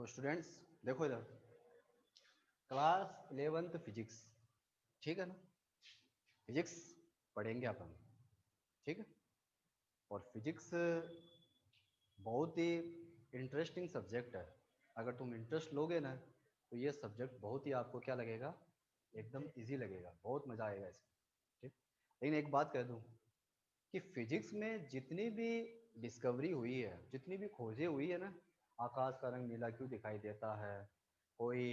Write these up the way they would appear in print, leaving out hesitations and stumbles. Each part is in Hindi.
तो स्टूडेंट्स देखो इधर, क्लास 11th फिजिक्स, ठीक है ना। फिजिक्स पढ़ेंगे अपन, ठीक है। और फिजिक्स बहुत ही इंटरेस्टिंग सब्जेक्ट है। अगर तुम इंटरेस्ट लोगे ना तो ये सब्जेक्ट बहुत ही आपको क्या लगेगा, एकदम इजी लगेगा, बहुत मज़ा आएगा इसमें, ठीक। लेकिन एक बात कह दूँ कि फिजिक्स में जितनी भी डिस्कवरी हुई है, जितनी भी खोजें हुई है ना, आकाश का रंग नीला क्यों दिखाई देता है, कोई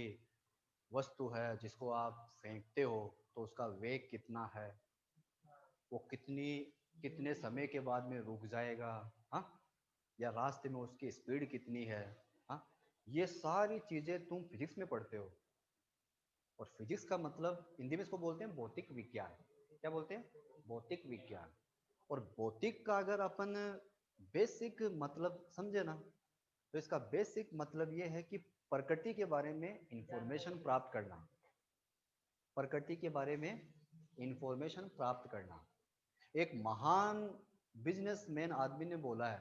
वस्तु है जिसको आप फेंकते हो तो उसका वेग कितना है, वो कितने समय के बाद में रुक जाएगा, हाँ, या रास्ते में उसकी स्पीड कितनी है, हाँ, ये सारी चीज़ें तुम फिजिक्स में पढ़ते हो। और फिजिक्स का मतलब हिंदी में इसको बोलते हैं भौतिक विज्ञान। क्या बोलते हैं? भौतिक विज्ञान। और भौतिक का अगर अपन बेसिक मतलब समझे ना, तो इसका बेसिक मतलब ये है कि प्रकृति के बारे में इंफॉर्मेशन प्राप्त करना, प्रकृति के बारे में इंफॉर्मेशन प्राप्त करना। एक महान बिजनेसमैन आदमी ने बोला है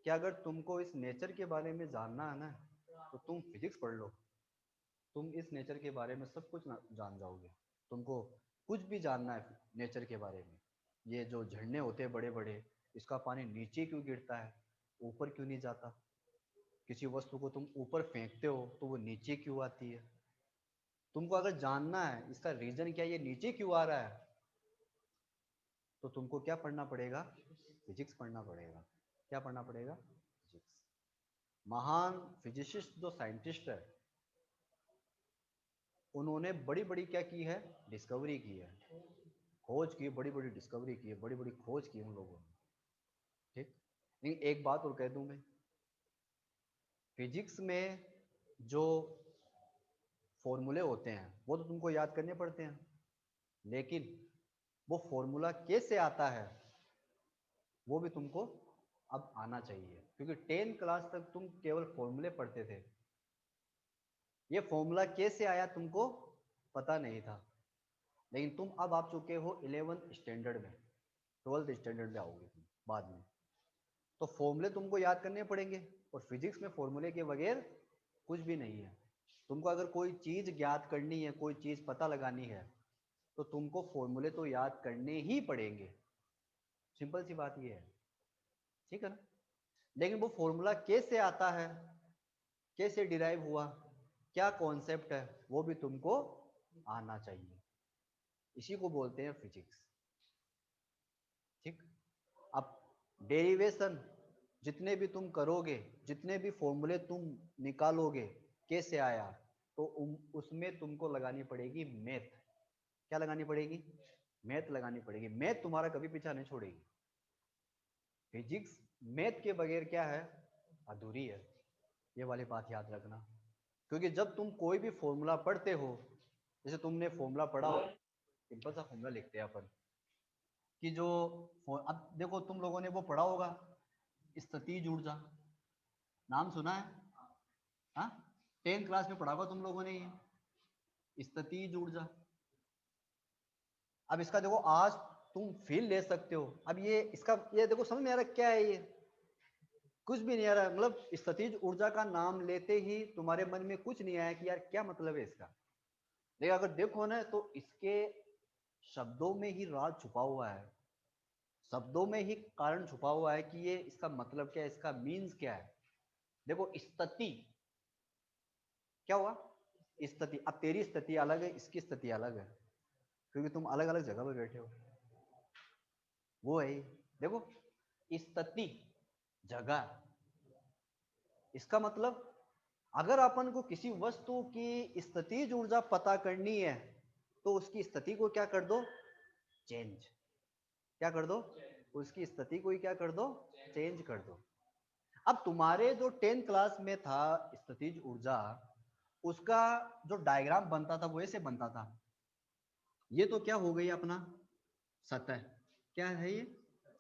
कि अगर तुमको इस नेचर के बारे में जानना है ना तो तुम फिजिक्स पढ़ लो, तुम इस नेचर के बारे में सब कुछ जान जाओगे। तुमको कुछ भी जानना है नेचर के बारे में, ये जो झरने होते हैं बड़े बड़े, इसका पानी नीचे क्यों गिरता है, ऊपर क्यों नहीं जाता, किसी वस्तु को तुम ऊपर फेंकते हो तो वो नीचे क्यों आती है, तुमको अगर जानना है इसका रीजन क्या, ये नीचे क्यों आ रहा है, तो तुमको क्या पढ़ना पड़ेगा, फिजिक्स पढ़ना पड़ेगा। क्या पढ़ना पड़ेगा? फिजिक्स। महान फिजिसिस्ट जो साइंटिस्ट है, उन्होंने बड़ी बड़ी क्या की है, डिस्कवरी की है, खोज की, बड़ी बड़ी डिस्कवरी की है, बड़ी बड़ी खोज की उन लोगों ने, ठीक। लेकिन एक बात और कह दूं मैं, फिजिक्स में जो फॉर्मूले होते हैं वो तो तुमको याद करने पड़ते हैं, लेकिन वो फॉर्मूला कैसे आता है वो भी तुमको अब आना चाहिए, क्योंकि 10 क्लास तक तुम केवल फॉर्मूले पढ़ते थे, ये फॉर्मूला कैसे आया तुमको पता नहीं था। लेकिन तुम अब आ चुके हो 11th स्टैंडर्ड में, 12th स्टैंडर्ड में आओगे तुम बाद में, तो फॉर्मूले तुमको याद करने पड़ेंगे। और फिजिक्स में फॉर्मूले के बगैर कुछ भी नहीं है। तुमको अगर कोई चीज़ ज्ञात करनी है, कोई चीज़ पता लगानी है, तो तुमको फॉर्मूले तो याद करने ही पड़ेंगे, सिंपल सी बात ये है, ठीक है ना। लेकिन वो फॉर्मूला कैसे आता है, कैसे डिराइव हुआ, क्या कॉन्सेप्ट है, वो भी तुमको आना चाहिए, इसी को बोलते हैं फिजिक्स, ठीक। अब डेरिवेशन जितने भी तुम करोगे, जितने भी फॉर्मूले तुम निकालोगे कैसे आया, तो उसमें तुमको लगानी पड़ेगी मैथ। क्या लगानी पड़ेगी? मैथ लगानी पड़ेगी। मैथ तुम्हारा कभी पीछा नहीं छोड़ेगी। फिजिक्स मैथ के बगैर क्या है, अधूरी है, ये वाली बात याद रखना। क्योंकि जब तुम कोई भी फॉर्मूला पढ़ते हो, जैसे तुमने फॉर्मूला पढ़ा हो, सिंपल सा फॉर्मूला लिखते हैं अपन कि जो, अब देखो तुम लोगों ने वो पढ़ा होगा, स्थितिज ऊर्जा, नाम सुना है? हाँ, 10th क्लास में पढ़ा होगा तुम लोगों ने ये स्थितिज ऊर्जा। अब इसका देखो आज तुम फील ले सकते हो, अब ये इसका ये देखो समझ में आ रहा क्या है, ये कुछ भी नहीं आ रहा, मतलब स्थितिज ऊर्जा का नाम लेते ही तुम्हारे मन में कुछ नहीं आया कि यार क्या मतलब है इसका। लेकिन अगर देखो ना तो इसके शब्दों में ही राज छुपा हुआ है, शब्दों में ही कारण छुपा हुआ है कि ये इसका मतलब क्या है, इसका मीन्स क्या है। देखो स्थिति क्या हुआ, स्थिति, अब तेरी स्थिति अलग है, इसकी स्थिति अलग है, क्योंकि तुम अलग अलग जगह पर बैठे हो, वो है देखो स्थिति, जगह, इसका मतलब अगर अपन को किसी वस्तु की स्थितिज ऊर्जा पता करनी है तो उसकी स्थिति को क्या कर दो, चेंज, क्या कर दो, उसकी स्थिति को ही क्या कर दो, चेंज कर दो। अब तुम्हारे जो 10th क्लास में था स्थितिज ऊर्जा, उसका जो डायग्राम बनता था वो ऐसे बनता था, ये तो क्या हो गई अपना सतह, क्या है ये,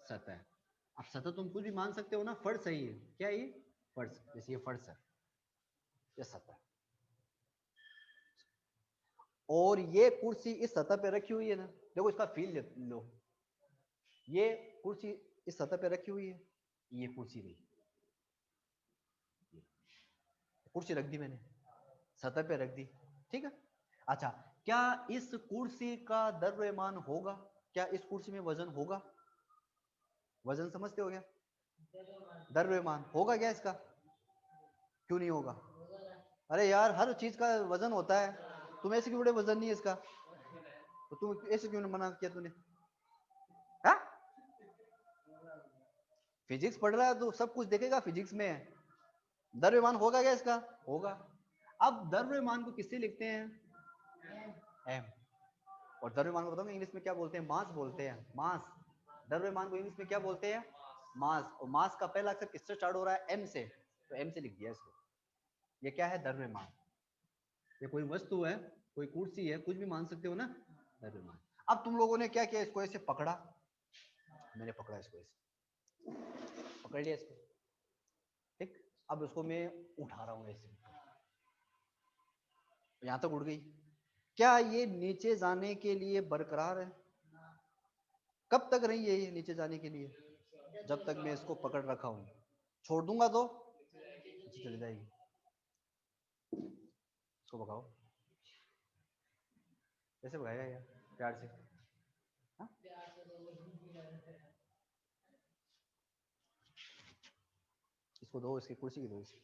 सतह। अब सतह तुम कुछ भी मान सकते हो ना, फर्श है ये, क्या है ये, फर्श, जैसे ये फर्श है, ये सतह। और ये कुर्सी इस सतह पे रखी हुई है ना, देखो इसका फील लो, ये कुर्सी इस सतह पे रखी हुई है, ये कुर्सी नहीं, कुर्सी रख दी मैंने, सतह पे रख दी, ठीक है। अच्छा, क्या इस कुर्सी का द्रव्यमान होगा? क्या इस कुर्सी में वजन होगा? वजन समझते हो क्या? द्रव्यमान होगा क्या इसका? क्यों नहीं होगा? अरे यार, हर चीज का वजन होता है, तुम ऐसे क्यों बड़े वजन नहीं है इसका, तो तुम ऐसे क्यों मना किया तूने? हाँ, फिजिक्स पढ़ रहा है तो सब कुछ देखेगा फिजिक्स में। द्रव्यमान होगा क्या इसका? होगा। अब द्रव्यमान को किससे लिखते हैं? एम। और द्रव्यमान को बताऊंगा इंग्लिश में क्या बोलते हैं? मास बोलते हैं, मास। द्रव्यमान को इंग्लिश में क्या बोलते हैं? मास। और मास का पहला अक्षर किससे स्टार्ट हो रहा है? एम से, तो एम से लिख दिया इसको। ये क्या है? द्रव्यमान। ये कोई वस्तु है, कोई कुर्सी है, कुछ भी मान सकते हो ना, द्रव्यमान। अब तुम लोगों ने क्या किया? इसको ऐसे पकड़ा, मैंने पकड़ा इसको ऐसे, पकड़ लिया इसको, ठीक। अब इसको मैं उठा रहा हूं ऐसे, यहां तक उड़ गई। क्या ये नीचे जाने के लिए बरकरार है? कब तक रही है ये नीचे जाने के लिए? जब तक मैं इसको पकड़ रखा हूं। छोड़ दूंगा तो नीचे चली जाएगी। इसको भगाओ। कैसे भगाएगा यार? प्यार से। हा? इसको दो, इसकी कुर्सी की दो, इसकी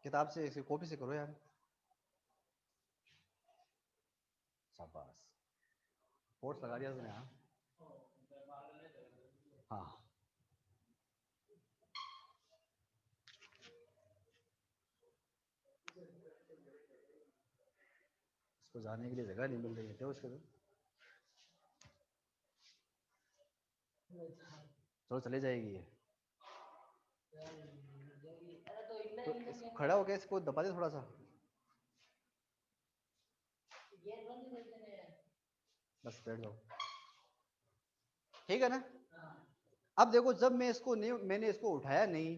किताब से, इसकी कॉपी से करो यार। शाबाश, फोर्स लगा दिया तुमने। हाँ हाँ, इसको जाने के लिए जगह नहीं मिल रही है, उसके तो चलो चले जाएगी ये। तो खड़ा होकर इसको दबा दे थोड़ा सा, बस बैठ जाओ, ठीक है ना। अब देखो, जब मैं इसको नहीं, मैंने इसको उठाया नहीं,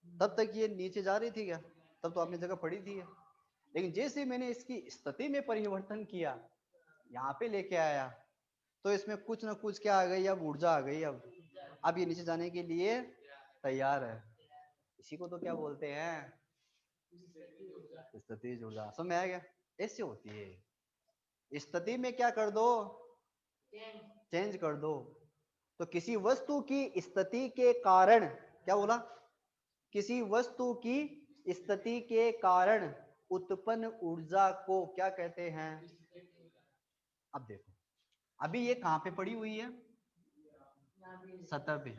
तब तक ये नीचे जा रही थी क्या? तब तो आपने जगह पड़ी थी। लेकिन जैसे मैंने इसकी स्थिति में परिवर्तन किया, यहाँ पे लेके आया, तो इसमें कुछ ना कुछ क्या आ गई? अब ऊर्जा आ गई। अब ये नीचे जाने के लिए तैयार है। इसी को तो क्या बोलते हैं? स्थितिज ऊर्जा। समझ में आ गया? ऐसे होती है। स्थिति में क्या कर दो? चेंज कर दो। तो किसी वस्तु की स्थिति के कारण, क्या बोला? किसी वस्तु की स्थिति के कारण उत्पन्न ऊर्जा को क्या कहते हैं? अब देखो, अभी ये कहां पे पड़ी हुई है? सतह पे।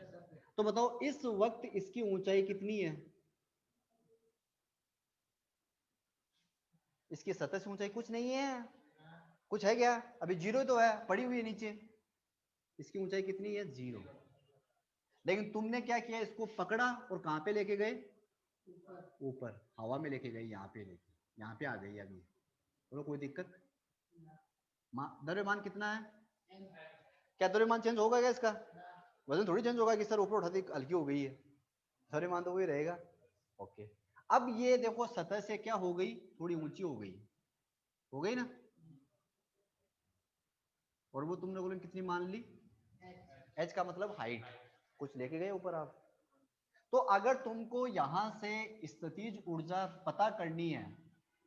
तो बताओ इस वक्त इसकी ऊंचाई कितनी है? इसकी सतह से ऊंचाई कुछ नहीं है। कुछ है क्या? अभी जीरो तो है, पड़ी हुई है नीचे। इसकी ऊंचाई कितनी है? जीरो। लेकिन तुमने क्या किया? इसको पकड़ा और कहां पे लेके गए? ऊपर हवा में लेके गए, यहाँ पे लेके, यहाँ पे आ गई अभी। बोलो कोई दिक्कत? द्रव्यमान कितना है? क्या द्रव्यमान चेंज होगा क्या इसका? वजन थोड़ी चेंज होगा कि सर ऊपर उठाती हल्की हो गई है, द्रव्यमान तो वही रहेगा। ओके। अब ये देखो, सतह से क्या हो गई? थोड़ी ऊंची हो गई ना। और वो तुमने बोले कितनी मान ली? एच का मतलब हाइट। कुछ लेके गए ऊपर आप। तो अगर तुमको यहां से स्थितिज ऊर्जा पता करनी है,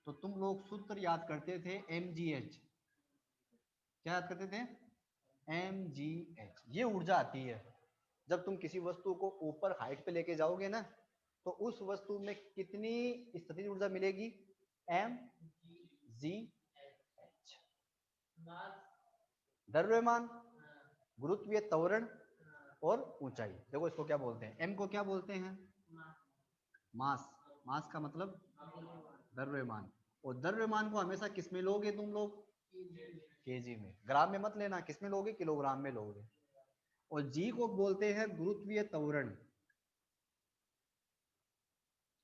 तो तुम लोग सूत्र याद करते थे mgh। क्या याद करते थे? mgh। ये ऊर्जा आती है जब तुम किसी वस्तु को ऊपर हाइट पे लेके जाओगे ना, तो उस वस्तु में कितनी स्थितिज ऊर्जा मिलेगी? mgh। द्रव्यमान, गुरुत्वीय त्वरण और ऊंचाई। देखो इसको क्या बोलते हैं? एम को क्या बोलते हैं? मास। मास का मतलब द्रव्यमान। और द्रव्यमान को हमेशा किस में लोगे तुम लोग? केजी में। ग्राम में मत लेना, किस में लोगे? किलोग्राम में लोगे। और जी को बोलते हैं गुरुत्वीय त्वरण।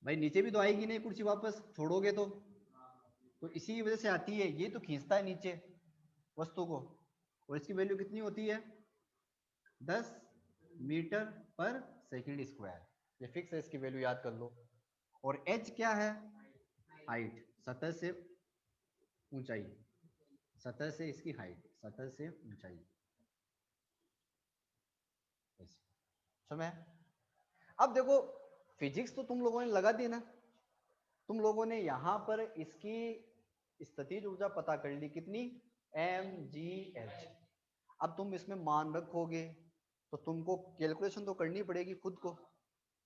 भाई नीचे भी तो आएगी नहीं कुर्सी, वापस छोड़ोगे तो इसी वजह से आती है। ये तो खींचता है नीचे वस्तु को। और इसकी वैल्यू कितनी होती है? 10 मीटर पर सेकंड स्क्वायर। ये फिक्स है, इसकी वैल्यू याद कर लो। और एच क्या है? हाइट, सतह से ऊंचाई, सतह से इसकी हाइट, सतह से ऊंचाई। समझ? अब देखो फिजिक्स तो तुम लोगों ने लगा दी ना, तुम लोगों ने यहां पर इसकी स्थितिज ऊर्जा पता कर ली कितनी, mgh। अब तुम इसमें मान रखोगे तो तुमको कैलकुलेशन तो करनी पड़ेगी खुद को,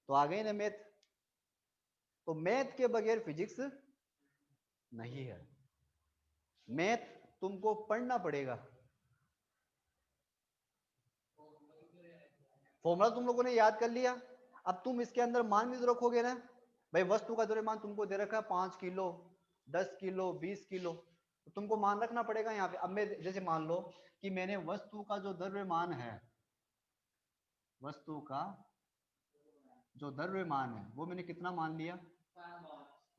तो आ गई ना मैथ। तो मैथ के बगैर फिजिक्स नहीं है, मैथ तुमको पढ़ना पड़ेगा। फॉर्मूला तुम लोगों ने याद कर लिया, अब तुम इसके अंदर मान भी तो रखोगे ना, भाई वस्तु का द्रव्यमान तुमको दे रखा है 5 किलो, 10 किलो, 20 किलो, तो तुमको मान रखना पड़ेगा यहाँ पे। अब मैं जैसे मान लो कि मैंने वस्तु का जो द्रव्यमान है, वस्तु का जो द्रव्यमान है वो मैंने कितना मान लिया,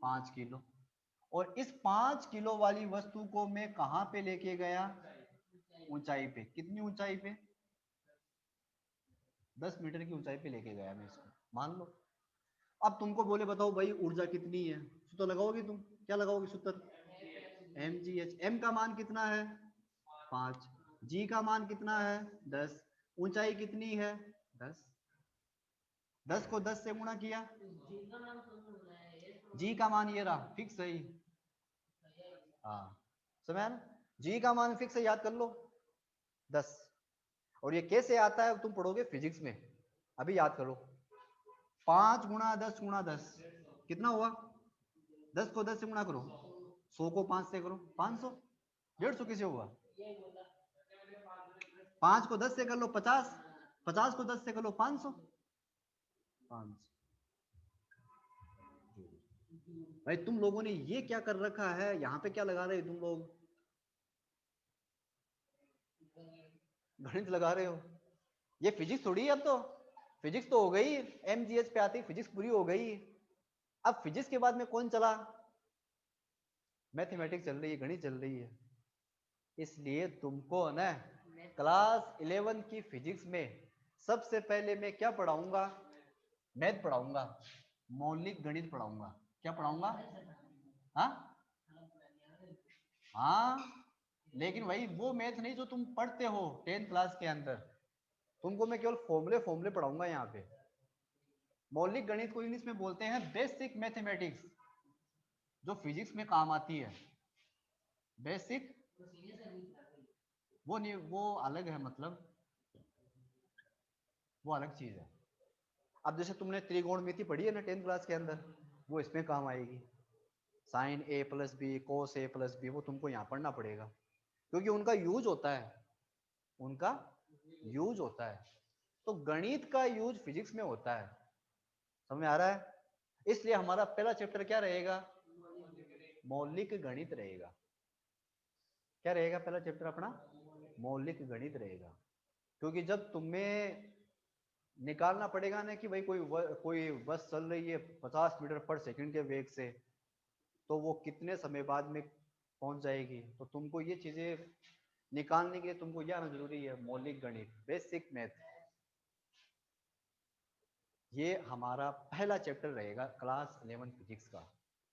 5 किलो। और इस 5 किलो वाली वस्तु को मैं कहां पे लेके गया, ऊंचाई पे। कितनी ऊंचाई पे, 10 मीटर की ऊंचाई पे लेके गया मैं इसको, मान लो। अब तुमको बोले बताओ भाई ऊर्जा कितनी है, सूत्र लगाओगे तुम, क्या लगाओगे सूत्र, mgh। m का मान कितना है 5, g का मान कितना है 10, ऊंचाई कितनी है 10, 10 को 10 से गुणा किया, g का मान ये रहा फिक्स है। हाँ समझ ना, g का मान फिक्स है, याद कर लो 10। और ये कैसे आता है तुम पढ़ोगे फिजिक्स में, अभी याद करो। 5 गुणा 10 गुणा 10 कितना हुआ, 10 को 10 से गुणा करो, 100 को 5 से करो 500, 150 किसे हुआ, 5 को 10 से कर लो 50, 50 को 10 से कर लो 500, 500। भाई तुम लोगों ने ये क्या कर रखा है, यहाँ पे क्या लगा रहे हो तुम लोग, गणित लगा रहे हो। ये फिजिक्स थोड़ी है, अब तो फिजिक्स तो हो गई, mgh पे आती फिजिक्स पूरी हो गई। अब फिजिक्स के बाद में कौन चला, मैथमेटिक्स चल रही है, गणित चल रही है। इसलिए तुमको ना क्लास 11 की फिजिक्स में सबसे पहले मैं क्या पढ़ाऊंगा, मैथ पढ़ाऊंगा, मौलिक गणित पढ़ाऊंगा। क्या पढ़ाऊंगा, हाँ हाँ, लेकिन वही वो मैथ नहीं जो तुम पढ़ते हो 10th क्लास के अंदर, तुमको मैं केवल फॉर्मूले फॉर्मूले पढ़ाऊंगा यहाँ पे। मौलिक गणित को इंग्लिश में बोलते हैं बेसिक मैथमेटिक्स, जो फिजिक्स में काम आती है। बेसिक वो नहीं, वो अलग है, मतलब वो अलग चीज है। अब जैसे तुमने त्रिकोणमिति पढ़ी है ना 10th क्लास के अंदर, वो इसमें काम आएगी। साइन ए प्लस बी, कोस ए प्लस बी, वो तुमको यहाँ पढ़ना पड़ेगा, क्योंकि उनका यूज होता है, उनका यूज होता है। तो गणित का यूज फिजिक्स में होता है, समझ में आ रहा है। इसलिए हमारा पहला चैप्टर क्या रहेगा, मौलिक गणित रहेगा। क्या रहेगा पहला चैप्टर अपना, मौलिक गणित रहेगा। क्योंकि जब तुम्हें निकालना पड़ेगा ना कि भाई कोई बस चल रही है 50 मीटर पर सेकंड के वेग से, तो वो कितने समय बाद में पहुंच जाएगी, तो तुमको ये चीजें निकालने के लिए तुमको यह आना जरूरी है, मौलिक गणित, बेसिक मैथ। ये हमारा पहला चैप्टर रहेगा क्लास 11 फिजिक्स का।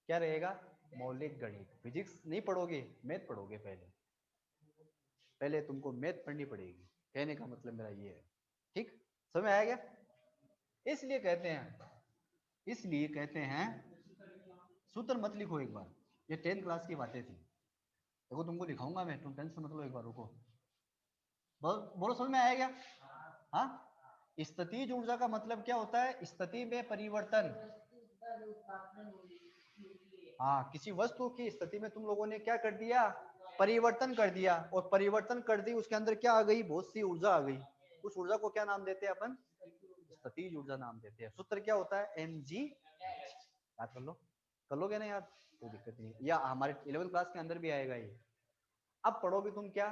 क्या रहेगा, मौलिक गणित। फिजिक्स नहीं पढ़ोगे, मैथ पढ़ोगे पहले, पहले तुमको मैथ पढ़नी पड़ेगी, कहने का मतलब मेरा ये है। ठीक, समझ में आया क्या। इसलिए कहते हैं, इसलिए कहते हैं, सूत्र मत लिखो एक बार, ये 10th क्लास की बातें थी, देखो तुमको दिखाऊंगा मैं, तुम टेंशन मत लो, एक बार रुको। बोलो समझ में आया क्या। हाँ, स्थितिज ऊर्जा का मतलब क्या होता है, स्थिति में परिवर्तन। हाँ, किसी वस्तु की स्थिति में तुम लोगों ने क्या कर दिया, परिवर्तन कर दिया, और परिवर्तन कर दी उसके अंदर क्या आ गई, बहुत सी ऊर्जा आ गई। उस ऊर्जा को क्या नाम देते हैं अपन, स्थितिज ऊर्जा नाम देते हैं। सूत्र क्या होता है, mg। याद कर लोगे ना याद, कोई दिक्कत नहीं, या हमारे 11th क्लास के अंदर भी आएगा ये। अब पढ़ोगे तुम क्या,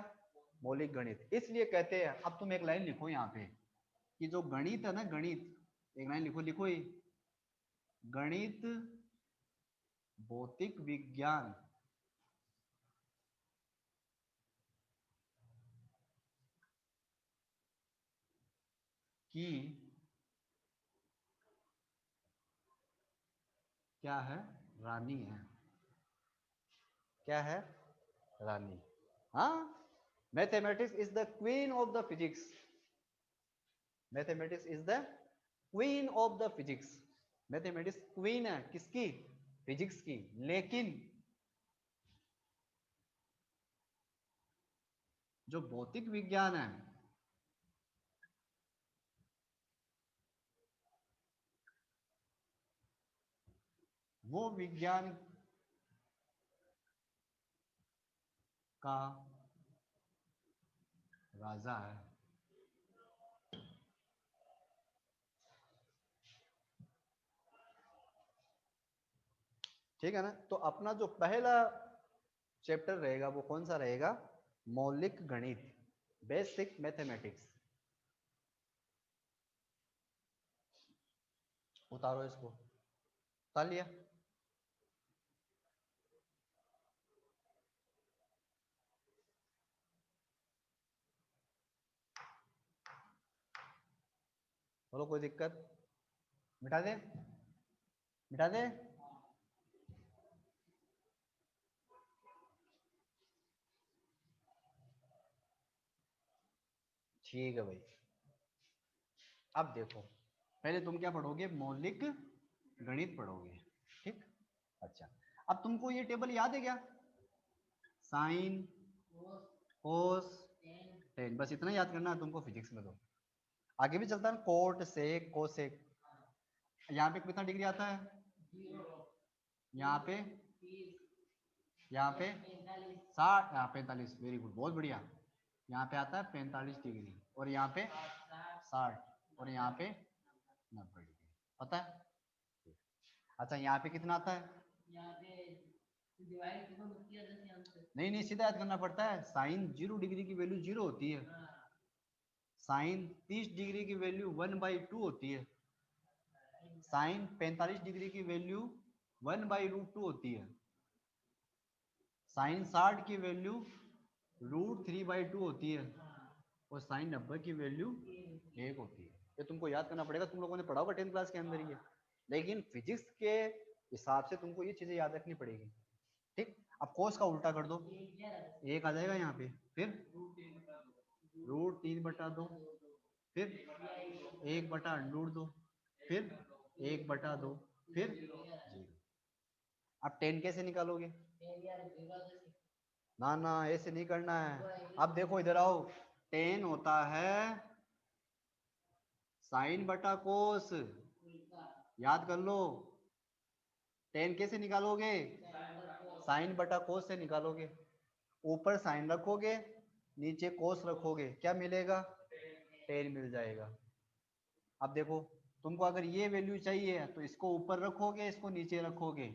मौलिक गणित। इसलिए कहते हैं, अब तुम एक लाइन लिखो यहाँ पे कि जो गणित है ना, गणित, एक लाइन लिखो, लिखो ही, गणित भौतिक विज्ञान की क्या है, रानी है। क्या है, रानी। हाँ, mathematics is the queen of the physics, mathematics is the queen of the physics, mathematics queen है किसकी? फिजिक्स की। लेकिन जो भौतिक विज्ञान है वो विज्ञान का राजा है। ठीक है ना? तो अपना जो पहला चैप्टर रहेगा वो कौन सा रहेगा? मौलिक गणित, बेसिक मैथमेटिक्स। उतारो इसको, उतार लिया? बोलो कोई दिक्कत? मिटा दे, मिटा दे। ठीक है भाई। अब देखो, पहले तुम क्या पढ़ोगे? मौलिक गणित पढ़ोगे। ठीक। अच्छा, अब तुमको ये टेबल याद है क्या? साइन, कोस, टेन, बस इतना याद करना है तुमको फिजिक्स में। तो आगे भी चलता है ना, कोट सेक कोसेक। यहाँ पे कितना डिग्री आता है? यहाँ पे, यहाँ पे 60, यहाँ 45, वेरी गुड, बहुत बढ़िया। यहाँ पे आता है 45 डिग्री, और यहाँ पे 60, और यहाँ पे 90 डिग्री, पता है? अच्छा, यहाँ पे कितना आता है? नहीं नहीं, सीधा याद करना पड़ता है। साइन 0 डिग्री की वैल्यू 0 होती है। साइन 30 डिग्री की वैल्यू 1/2 होती है। साइन 45 डिग्री की वैल्यू 1/√2 होती है। साइन 60 की वैल्यू √3/2 होती है। और साइन 90 की वैल्यू 1 होती है। ये तुमको याद करना पड़ेगा, तुम लोगों ने पढ़ा होगा 10th क्लास के अंदर ये। लेकिन फिजिक्स के हिसाब से तुमको ये चीजें याद रखनी पड़ेगी। ठीक। अब कोस का उल्टा कर दो, 1 आ जाएगा यहाँ पे, फिर √3/2, फिर 1/√2, फिर 1/2, फिर 0। अब 10 कैसे निकालोगे? ना ना, ऐसे नहीं करना है। अब देखो इधर आओ, 10 होता है साइन बटा कोस, याद कर लो। 10 कैसे निकालोगे? साइन बटा कोस से निकालोगे। ऊपर साइन रखोगे, नीचे कोस रखोगे, क्या मिलेगा? 10 मिल जाएगा। अब देखो, तुमको अगर ये वैल्यू चाहिए तो इसको ऊपर रखोगे, इसको नीचे रखोगे,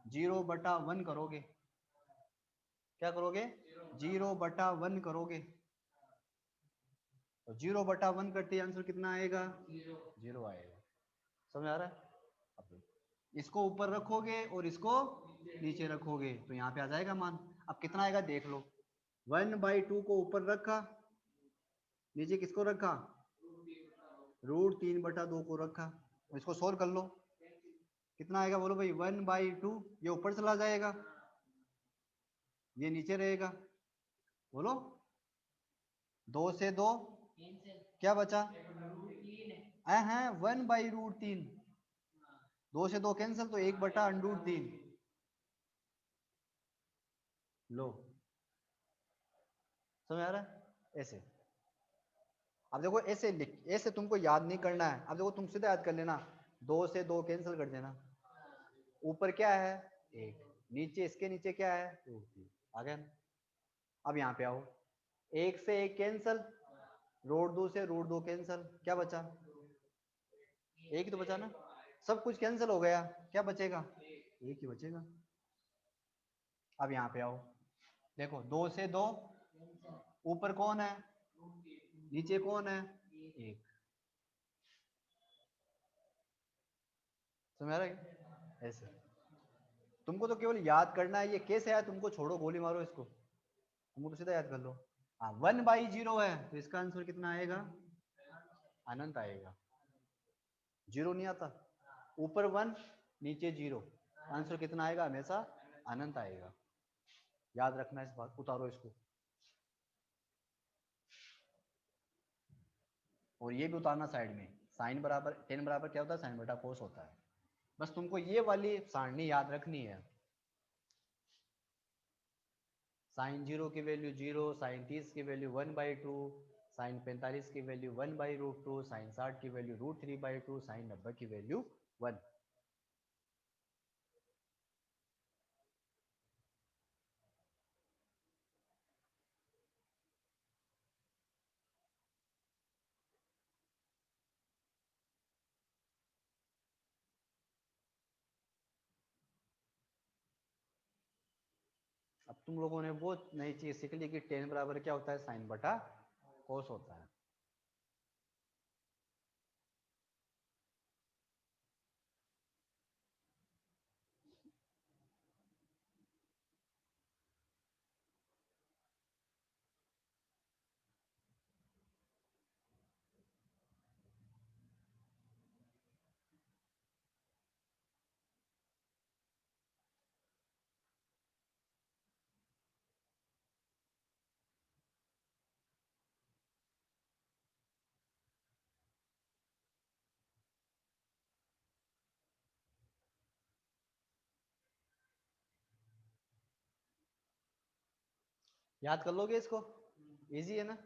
0/1 करोगे। क्या करोगे? 0/1 करोगे। तो 0/1 करते आंसर कितना आएगा? 0 आएगा। समझ आ रहा है? अब इसको ऊपर रखोगे और इसको नीचे रखोगे तो यहाँ पे आ जाएगा मान। अब कितना आएगा देख लो। 1/2 को ऊपर रखा, नीचे किसको रखा? √3/2 को रखा। इसको सोल्व कर लो, कितना आएगा बोलो भाई? 1/2, ये ऊपर चला जाएगा, ये नीचे रहेगा। बोलो, 2 से 2 क्या बचा? है 1/√3। 2 से 2 कैंसिल, तो 1/√3। लो, समझ आ रहा है? ऐसे। अब देखो, ऐसे लिख, ऐसे तुमको याद नहीं करना है। अब देखो, तुम सीधा याद कर लेना, 2 से 2 कैंसिल कर देना। ऊपर क्या है? 1, नीचे, इसके नीचे क्या है? 2, 3, आ गया ना? अब यहाँ पे आओ, 1 से 1 कैंसिल, √2 से √2 कैंसिल, क्या बचा? 1 ही तो बचा ना। सब कुछ कैंसिल हो गया, क्या बचेगा? 1 ही बचेगा। अब यहाँ पे आओ, देखो 2 से 2, ऊपर कौन है? नीचे कौन है? 1। समझ आ रहा है? ऐसे तुमको तो केवल याद करना है, ये कैसे आया तुमको छोड़ो, गोली मारो इसको, तुमको तो सीधा याद कर लो। हाँ, 1/0 है तो इसका आंसर कितना आएगा? अनंत आएगा। 0 नहीं आता, ऊपर 1 नीचे 0, आंसर कितना आएगा? हमेशा अनंत आएगा। याद रखना इस बात। उतारो इसको, और ये भी उतारना साइड में। साइन बराबर टेन बराबर क्या होता है, साइन बटा कोस होता है। बस तुमको ये वाली सारणी याद रखनी है। साइन 0 की वैल्यू 0, साइन 30 की वैल्यू 1/2, साइन 45 की वैल्यू 1/√2, साइन 60 की वैल्यू √3/2, साइन 90 की वैल्यू 1। अब तुम लोगों ने वो नई चीज सीख ली कि टेन बराबर क्या होता है, साइन बटा कोस होता है। याद कर लोगे इसको, इजी है ना।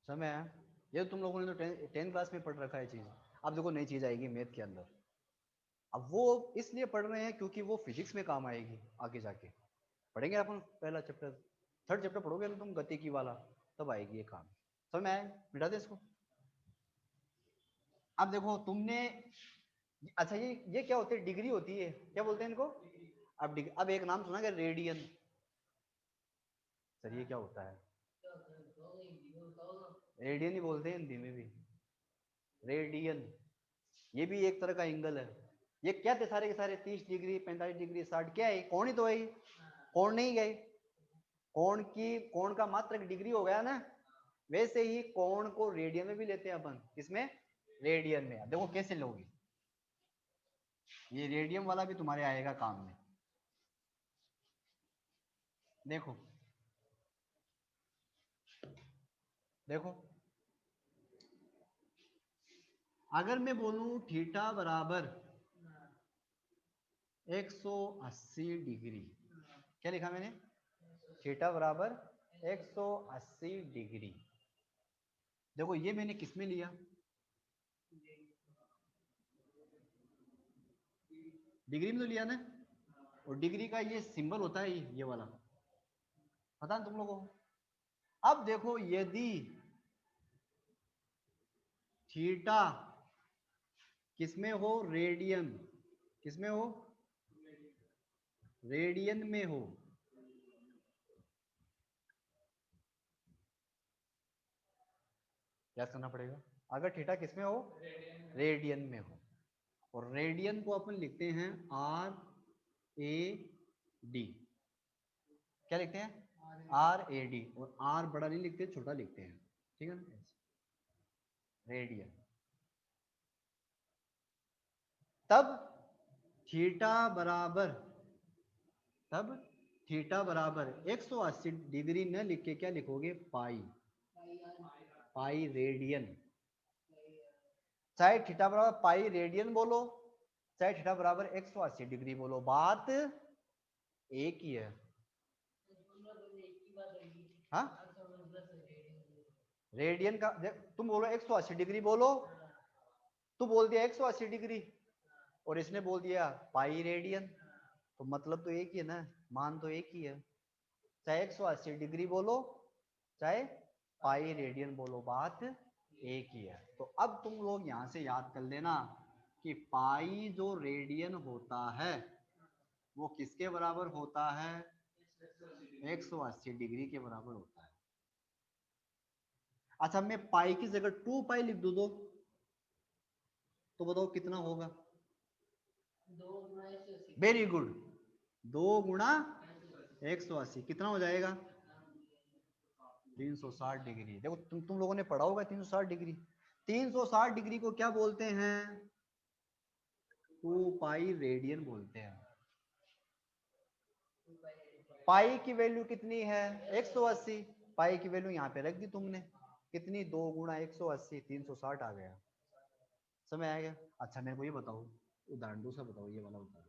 समय है, ये तो तुम लोगों ने तो टेंथ क्लास में पढ़ रखा है चीज। अब देखो नई चीज आएगी मैथ के अंदर। अब वो इसलिए पढ़ रहे हैं क्योंकि वो फिजिक्स में काम आएगी आगे जाके। पढ़ेंगे अपन पहला चैप्टर, थर्ड चैप्टर पढ़ोगे ना तुम गतिकी वाला, तब आएगी ये काम। समझ में आए, मिटा दे इसको। अब देखो तुमने, अच्छा ये क्या होती है, डिग्री होती है, क्या बोलते हैं इनको। अब एक नाम सुना क्या, रेडियन। सर ये क्या होता है, रेडियन ही बोलते हैं हिंदी में भी, रेडियन। ये भी एक तरह का एंगल है। ये क्या थे सारे के सारे, 30 डिग्री, 45 डिग्री, 60, क्या है, कोण ही तो है। कोण नहीं गए, कोण का मात्र एक डिग्री हो गया ना। वैसे ही कोण को रेडियन में भी लेते हैं अपन, किसमें, रेडियन में। देखो कैसे लोगे, ये रेडियन वाला भी तुम्हारे आएगा काम में। देखो देखो, अगर मैं बोलूं थीटा बराबर 180 डिग्री, क्या लिखा मैंने, थीटा बराबर 180 डिग्री। देखो ये मैंने किस में लिया, डिग्री में तो लिया ना। और डिग्री का ये सिंबल होता है ये वाला, पता ना तुम लोगों को। अब देखो यदि थीटा किसमें हो, रेडियन, किसमें हो, रेडियन में हो, याद करना पड़ेगा। अगर थीटा किसमें हो, रेडियन में हो, और रेडियन को अपन लिखते हैं RAD। क्या लिखते हैं, RAD। और R बड़ा नहीं लिखते, छोटा लिखते हैं, ठीक है ना, रेडियन। तब थीटा बराबर, तब थीटा बराबर 180 डिग्री न लिख के क्या लिखोगे, पाई, पाई रेडियन। चाहे थीटा बराबर पाई रेडियन बोलो, चाहे थीटा बराबर 180 डिग्री बोलो, बात एक ही है। हाँ, रेडियन का तुम बोलो 180 डिग्री बोलो, तू बोल दिया 180 डिग्री और इसने बोल दिया पाई रेडियन, तो मतलब तो एक ही है ना, मान तो एक ही है। चाहे 180 डिग्री बोलो, चाहे पाई रेडियन बोलो, बात एक ही है। तो अब तुम लोग यहां से याद कर लेना कि पाई जो रेडियन होता है वो किसके बराबर होता है, 180 डिग्री के बराबर होता है। अच्छा मैं पाई की जगह 2 पाई लिख दूं तो बताओ कितना होगा? वेरी गुड, 2 गुणा 180 कितना हो जाएगा? 360 डिग्री। देखो तुम लोगों ने पढ़ा होगा 360 डिग्री। 360 डिग्री को क्या बोलते हैं? 2 पाई रेडियन बोलते हैं। पाई की वैल्यू कितनी है? 180। पाई की वैल्यू यहाँ पे रख दी तुमने, कितनी? 2 गुणा 180, 360 आ गया। समझ आ गया? अच्छा मेरे को ये बताओ, उदाहरण दूसरा बताओ, ये वाला उदाहरण।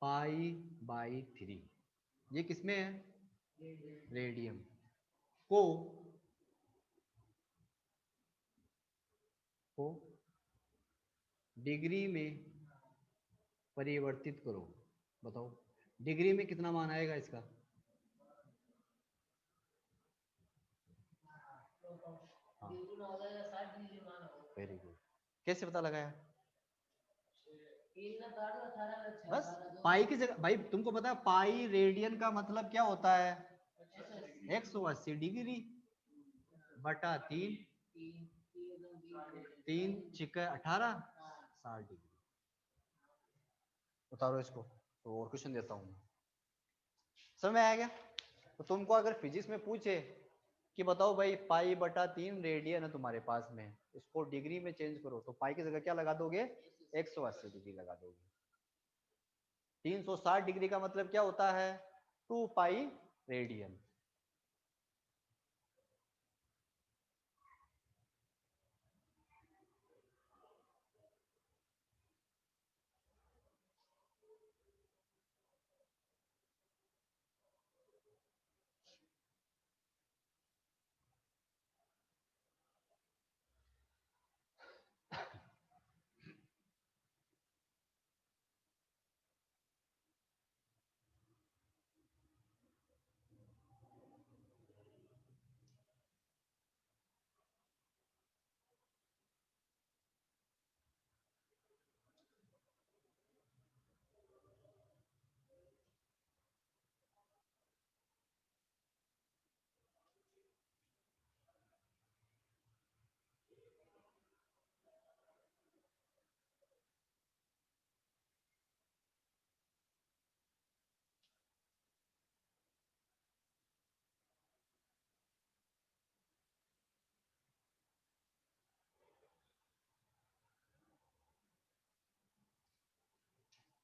पाई/3 ये किसमें है? रेडियन। को को डिग्री में परिवर्तित करो। बताओ डिग्री में कितना मान आएगा इसका? हाँ वेरी गुड। कैसे पता लगाया? बस पाई की जगह, भाई तुमको पता है पाई रेडियन का मतलब क्या होता है? 180 डिग्री बटा 3, 3×6 = 18, 60 डिग्री। उतारो इसको तो और क्वेश्चन देता हूँ। समझ में आ गया? तो तुमको अगर फिजिक्स में पूछे कि बताओ भाई पाई/3 रेडियन है तुम्हारे पास में, इसको डिग्री में चेंज करो, तो पाई की जगह क्या लगा दोगे? 180 डिग्री लगा दोगे। 360 डिग्री का मतलब क्या होता है? 2 पाई रेडियन।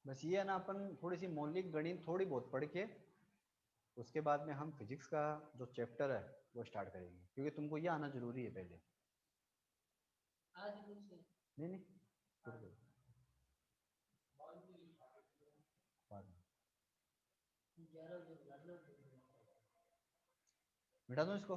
बस ये है ना, अपन थोड़ी सी मौलिक गणित थोड़ी बहुत पढ़ के उसके बाद में हम फिजिक्स का जो चैप्टर है वो स्टार्ट करेंगे, क्योंकि तुमको ये आना जरूरी है पहले। नहीं नहीं फिर बाद में। मिटा दो इसको।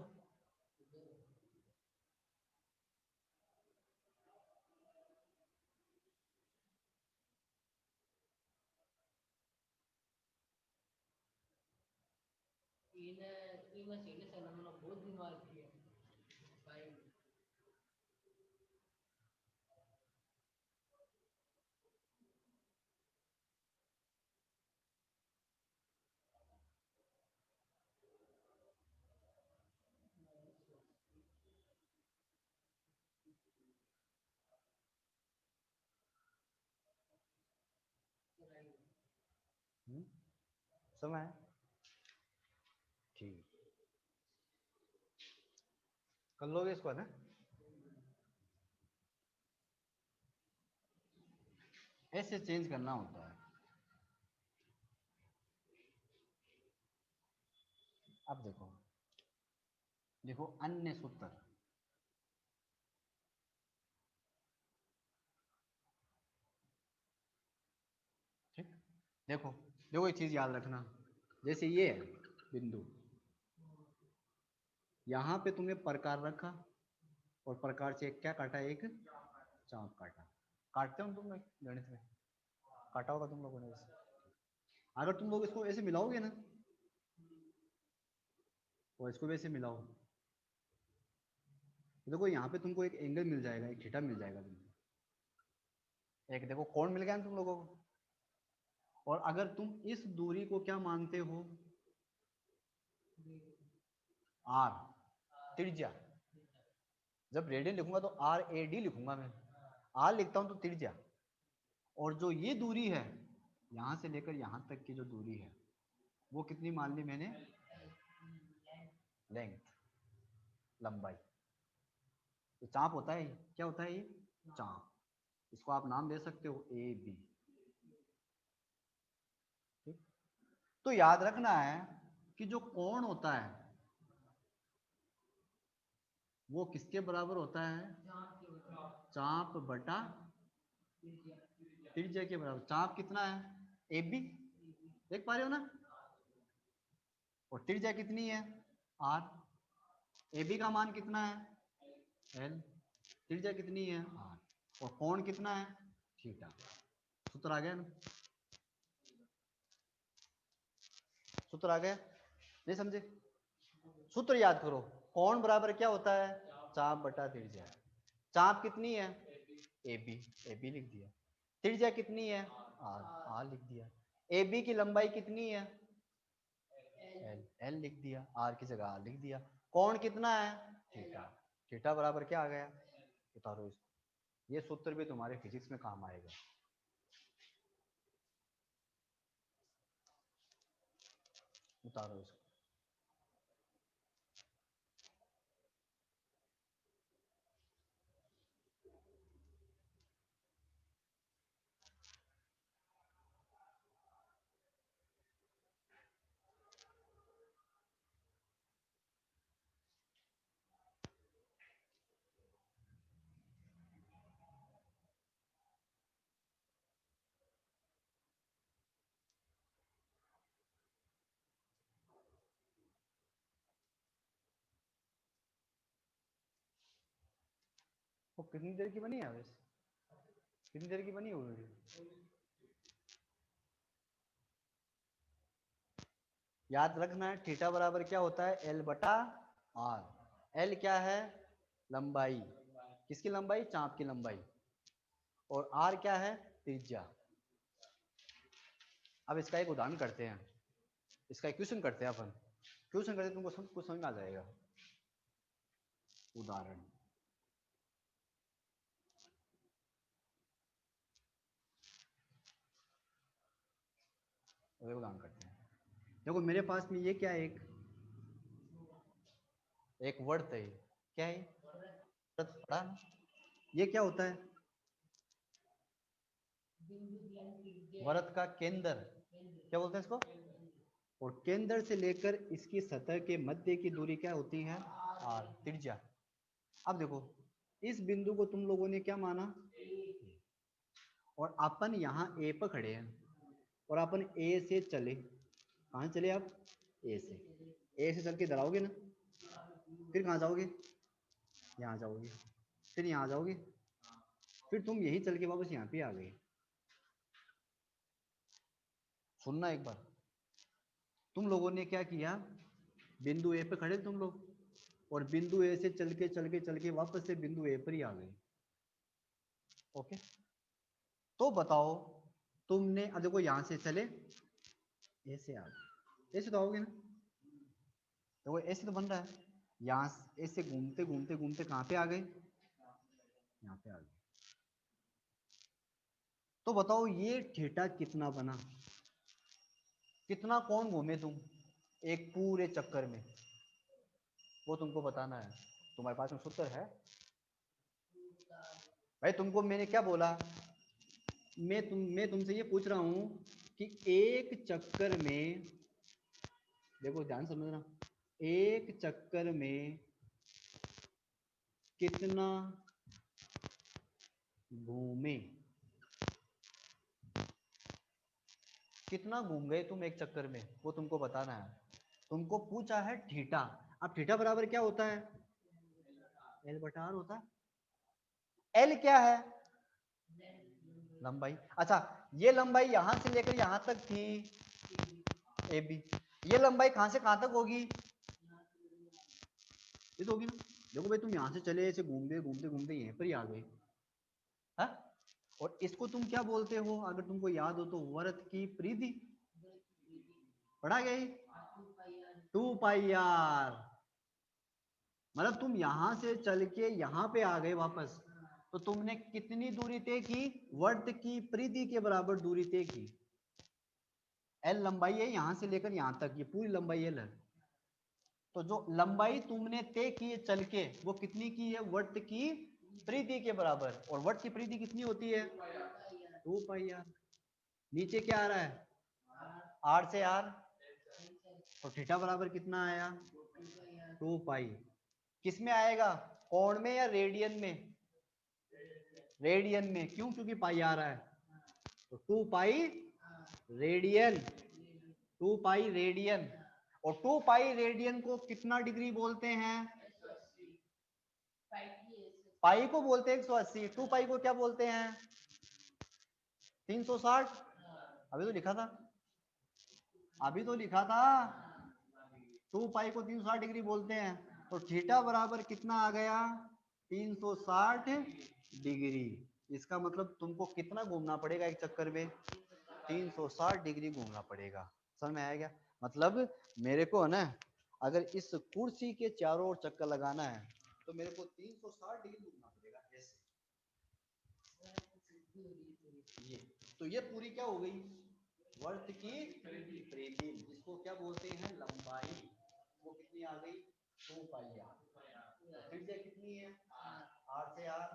समय ठीक कर लोगे इसको है ना? ऐसे चेंज करना होता है। अब देखो, देखो अन्य सूत्र। ठीक, देखो देखो एक चीज याद रखना, जैसे ये है बिंदु, यहाँ पे तुमने प्रकार रखा और प्रकार से एक क्या काटा? एक चाप काटा। काटते हो तुम लोग गणित में? काटा होगा तुम लोगों ने वैसे। अगर तुम लोग इसको ऐसे मिलाओगे ना और इसको भी ऐसे मिलाओ, तो देखो यहाँ पे तुमको एक एंगल मिल जाएगा, एक थीटा मिल जाएगा तुमको। एक देखो कोण मिल गया ना तुम लोगों को। और अगर तुम इस दूरी को क्या मानते हो, आर, त्रिज्या। जब रेडियन लिखूंगा तो आर ए डी लिखूंगा मैं, आर लिखता हूं तो त्रिज्या। और जो ये दूरी है यहां से लेकर यहां तक की जो दूरी है वो कितनी मान ली मैंने, लेंथ, लंबाई। तो चाप होता है, क्या होता है ये, चाप। इसको आप नाम दे सकते हो ए बी। ठीक, तो याद रखना है कि जो कोण होता है वो किसके बराबर होता है, चाप बटा त्रिज्या के बराबर। चाप कितना है, ए बी, देख पा रहे हो ना, और त्रिज्या कितनी है, आर। ए बी का मान कितना है, एल, त्रिज्या कितनी है, आर, और कोण कितना है, थीटा। सूत्र आ गया ना, सूत्र आ गया, नहीं समझे, सूत्र याद करो। कोण बराबर क्या होता है, चाप बटा त्रिज्या। चाप कितनी है, ए बी, ए बी लिख दिया। त्रिज्या कितनी है, आर, आर लिख दिया। ए बी की लंबाई कितनी है, एल, एल लिख दिया। आर की जगह आर लिख दिया। कोण कितना है, थीटा। थीटा बराबर क्या आ गया, उतारो इसको। ये सूत्र भी तुम्हारे फिजिक्स में काम आएगा। उतारो इसको। वो कितनी देर की बनी है वैसे, कितनी देर की बनी है वो वीडियो, याद रखना है। थीटा बराबर क्या होता है, एल बटा आर। एल क्या है, लंबाई, किसकी लंबाई, चाप की लंबाई। और आर क्या है, त्रिज्या। अब इसका एक उदाहरण करते हैं, इसका इक्वेशन करते हैं अपन। क्वेश्चन करते तुमको सब कुछ समझ में आ जाएगा। उदाहरण, उदाहरण करते हैं। देखो मेरे पास में ये क्या है, एक वर्त है, क्या है, वर्त पढ़ा ना? ये क्या होता है, वर्त का केंद्र, क्या बोलते हैं इसको, और केंद्र से लेकर इसकी सतह के मध्य की दूरी क्या होती है, आर, त्रिज्या। अब देखो इस बिंदु को तुम लोगों ने क्या माना, और अपन यहाँ ए पर खड़े हैं, और अपन ए से चले, कहाँ चले आप, ए से, ए से चल के इधर आओगे ना, फिर कहाँ जाओगे, यहाँ जाओगे, फिर यहाँ जाओगे, फिर तुम यही चल के वापस यहाँ पे आ गए। सुनना एक बार, तुम लोगों ने क्या किया, बिंदु ए पे खड़े तुम लोग, और बिंदु ए से चल के वापस से बिंदु ए पर ही आ गए। ओके, तो बताओ तुमने, अब देखो यहां से चले, ऐसे आ गए, ऐसे तो आओगे ना, देखो ऐसे तो बन रहा है, यहाँ ऐसे घूमते घूमते घूमते कहाँ पे आ गए, यहाँ पे आ गए। तो बताओ ये थीटा कितना बना, कितना कोण घूमे तुम एक पूरे चक्कर में, वो तुमको बताना है। तुम्हारे पास में सूत्र है भाई, तुमको मैंने क्या बोला, मैं तुमसे ये पूछ रहा हूं कि एक चक्कर में, देखो ध्यान समझना, एक चक्कर में कितना घूमे, कितना घूम गए तुम एक चक्कर में, वो तुमको बताना है। तुमको पूछा है थीटा। अब थीटा बराबर क्या होता है, एल बटा आर होता है। एल क्या है, लंबाई। अच्छा, ये लंबाई यहां से लेकर यहां तक थी, ए बी। ये लंबाई कहां से कहां तक होगी, ये तो होगी ना। देखो भाई तुम यहां से चले, ऐसे घूमते घूमते घूमते यहीं पर ही आ गए, हाँ? और इसको तुम क्या बोलते हो, अगर तुमको याद हो तो, वर्त की परिधि। पढ़ा गया 2 पाई आर। मतलब तुम यहां से चल के यहां पे आ गए वापस, तो तुमने कितनी दूरी तय की, वर्त की परिधि के बराबर दूरी तय की। एल लंबाई है यहां से लेकर यहां तक, ये पूरी लंबाई एल है। तो जो लंबाई तुमने तय की है चल के, वो कितनी की है, वर्त की परिधि के बराबर। और वर्त की परिधि कितनी होती है, 2 पाई आर। नीचे क्या आ रहा है, आर से आर, तो थीटा बराबर कितना आया, 2 पाई। किस में आएगा, कोण में या रेडियन में, रेडियन में। क्यों, क्योंकि पाई आ रहा है, तो 2 पाई रेडियन, 2 पाई रेडियन। और 2 पाई रेडियन को कितना डिग्री बोलते हैं, पाई को बोलते हैं 180, 2 पाई को क्या बोलते हैं, 360। अभी तो लिखा था, अभी तो लिखा था 2 पाई को 360 डिग्री बोलते हैं। तो थीटा बराबर कितना आ गया, 360 डिग्री। इसका मतलब तुमको कितना घूमना पड़ेगा एक चक्कर में, 360 डिग्री घूमना पड़ेगा। समझ में आया क्या, मतलब मेरे को है ना, अगर इस कुर्सी के चारों ओर चक्कर लगाना है तो मेरे को 360 डिग्री घूमना पड़ेगा ऐसे। ये तो ये पूरी क्या हो गई, वर्त की परिधि, जिसको क्या बोलते हैं, लंबाई। वो कितनी आ गई, 2 पाई आर। फिर से कितनी है, आर से आर,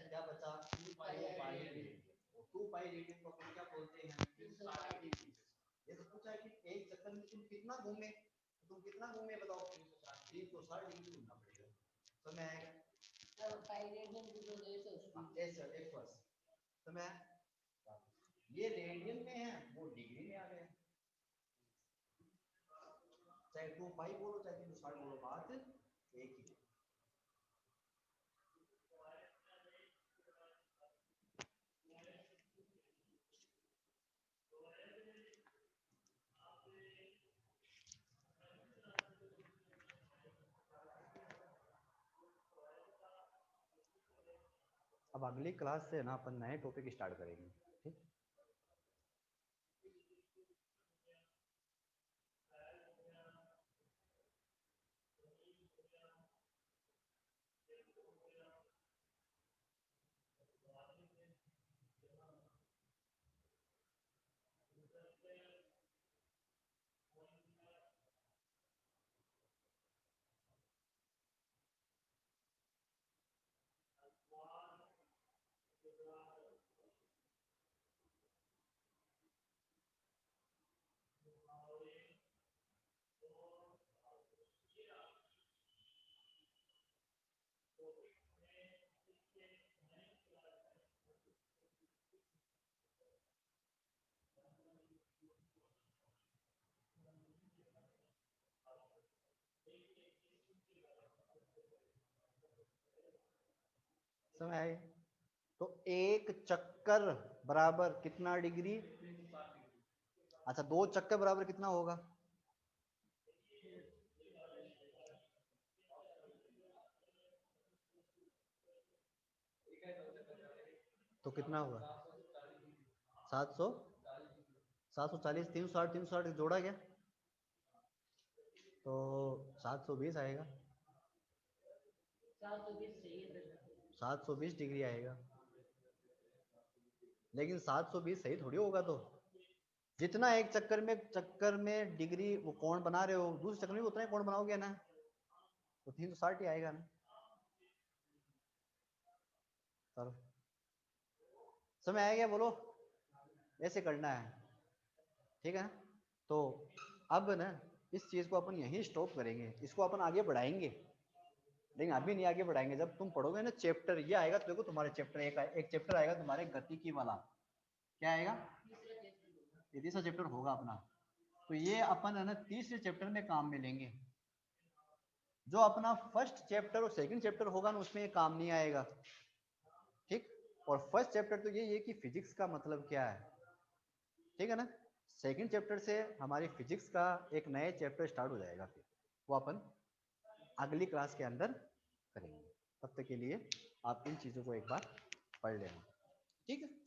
क्या बचा, 2 पाई रेडियन। 2 पाई रेडियन को अपन क्या बोलते हैं, 360 डिग्री। ये तो पूछा है कि एक चक्कर में तुम कितना घूमे, तो तुम कितना घूमे बताओ, 360 डिग्री घूमना पड़ेगा। तो मैं तो मैं ये रेडियन में है, वो डिग्री में आ गया। चाहे 2 पाई बोलो चाहे 360 बोलो, बात एक ही है। अब अगली क्लास से ना अपन नए टॉपिक स्टार्ट करेंगे, ठीक। समझ आए, तो एक चक्कर बराबर कितना डिग्री, अच्छा 2 चक्कर बराबर कितना होगा, तो कितना होगा, 700, 740, 360, 360 जोड़ा गया तो 720 आएगा, 720 डिग्री आएगा। लेकिन 720 सही थोड़ी होगा, तो जितना एक चक्कर में डिग्री वो कोण बना रहे हो, दूसरे चक्कर में उतना ही कोण बनाओगे ना, तो 360 ही आएगा ना। चलो समय आएगा, बोलो ऐसे करना है, ठीक है ना। तो अब ना इस चीज को अपन यहीं स्टॉप करेंगे, इसको अपन आगे बढ़ाएंगे, लेकिन अभी नहीं आगे बढ़ाएंगे। जब तुम पढ़ोगे ना चैप्टर, ये आएगा तो देखो तुम्हारे चैप्टर एक चैप्टर आएगा तुम्हारे गतिकी वाला, क्या आएगा, ये तीसरा चैप्टर होगा अपना। तो ये अपन है ना तीसरे चैप्टर में काम में लेंगे। जो अपना फर्स्ट चैप्टर और सेकंड चैप्टर होगा ना, उसमें ये काम नहीं आएगा, ठीक। और फर्स्ट चैप्टर तो ये कि फिजिक्स का मतलब क्या है, ठीक है ना। सेकंड चैप्टर से हमारी फिजिक्स का एक नए चैप्टर स्टार्ट हो जाएगा, फिर वो अपन अगली क्लास के अंदर करेंगे। तब तक के लिए आप इन चीज़ों को एक बार पढ़ लेना। ठीक है।